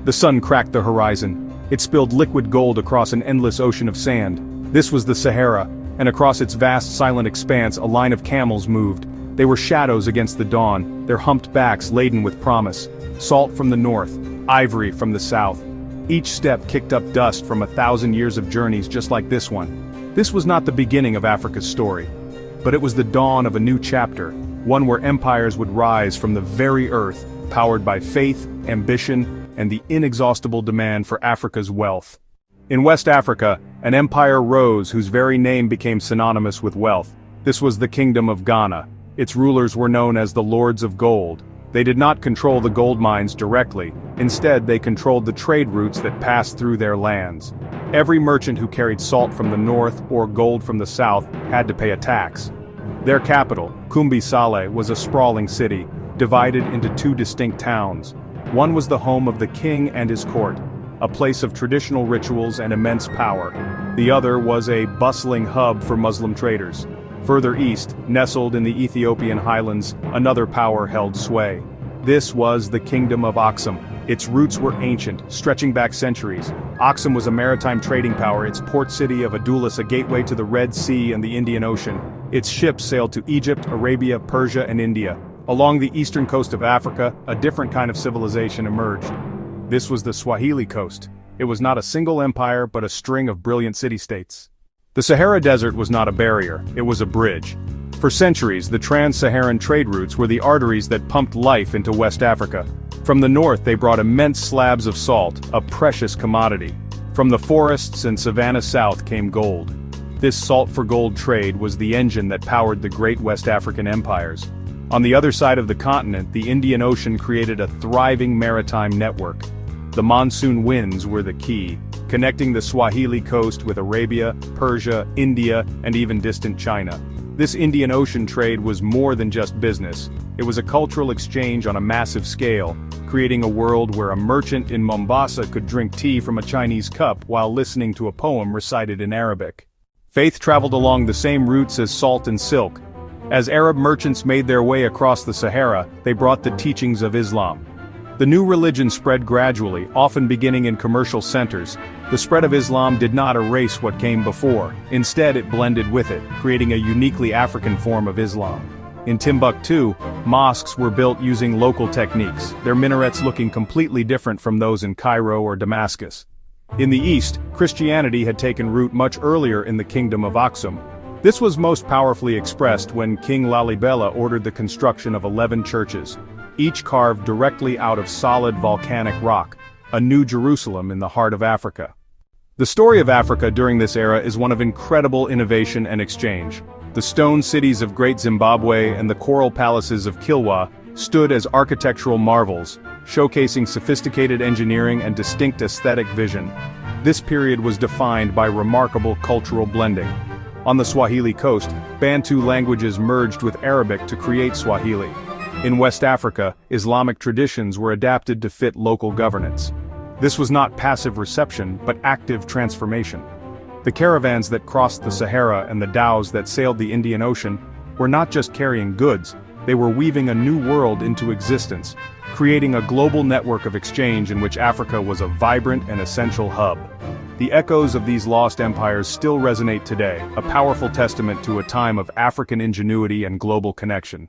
The sun cracked the horizon. It spilled liquid gold across an endless ocean of sand. This was the Sahara, and across its vast silent expanse a line of camels moved. They were shadows against the dawn, their humped backs laden with promise. Salt from the north, ivory from the south. Each step kicked up dust from 1,000 years of journeys just like this one. This was not the beginning of Africa's story, but it was the dawn of a new chapter, one where empires would rise from the very earth, powered by faith, ambition, and the inexhaustible demand for Africa's wealth. In West Africa, an empire rose whose very name became synonymous with wealth. This was the Kingdom of Ghana. Its rulers were known as the Lords of Gold. They did not control the gold mines directly. Instead, they controlled the trade routes that passed through their lands. Every merchant who carried salt from the north or gold from the south had to pay a tax. Their capital, Kumbi-Sale, was a sprawling city, divided into two distinct towns. One was the home of the king and his court, a place of traditional rituals and immense power. The other was a bustling hub for Muslim traders. Further east, nestled in the Ethiopian highlands, another power held sway. This was the Kingdom of Aksum. Its roots were ancient, stretching back centuries. Aksum was a maritime trading power, its port city of Adulis a gateway to the Red Sea and the Indian Ocean. Its ships sailed to Egypt, Arabia, Persia, and India. Along the eastern coast of Africa, a different kind of civilization emerged. This was the Swahili coast. It was not a single empire but a string of brilliant city-states. The Sahara Desert was not a barrier, it was a bridge. For centuries, the trans-Saharan trade routes were the arteries that pumped life into West Africa. From the north they brought immense slabs of salt, a precious commodity. From the forests and savanna south came gold. This salt-for-gold trade was the engine that powered the great West African empires. On the other side of the continent, the Indian Ocean created a thriving maritime network. The monsoon winds were the key, connecting the Swahili coast with Arabia, Persia, India, and even distant China. This Indian Ocean trade was more than just business. It was a cultural exchange on a massive scale, creating a world where a merchant in Mombasa could drink tea from a Chinese cup while listening to a poem recited in Arabic. Faith traveled along the same routes as salt and silk. As Arab merchants made their way across the Sahara, they brought the teachings of Islam. The new religion spread gradually, often beginning in commercial centers. The spread of Islam did not erase what came before. Instead, it blended with it, creating a uniquely African form of Islam. In Timbuktu, mosques were built using local techniques, their minarets looking completely different from those in Cairo or Damascus. In the east, Christianity had taken root much earlier in the Kingdom of Aksum. This was most powerfully expressed when King Lalibela ordered the construction of 11 churches, each carved directly out of solid volcanic rock, a new Jerusalem in the heart of Africa. The story of Africa during this era is one of incredible innovation and exchange. The stone cities of Great Zimbabwe and the coral palaces of Kilwa stood as architectural marvels, showcasing sophisticated engineering and distinct aesthetic vision. This period was defined by remarkable cultural blending. On the Swahili coast, Bantu languages merged with Arabic to create Swahili. In West Africa, Islamic traditions were adapted to fit local governance. This was not passive reception, but active transformation. The caravans that crossed the Sahara and the dhows that sailed the Indian Ocean were not just carrying goods, they were weaving a new world into existence, creating a global network of exchange in which Africa was a vibrant and essential hub. The echoes of these lost empires still resonate today, a powerful testament to a time of African ingenuity and global connection.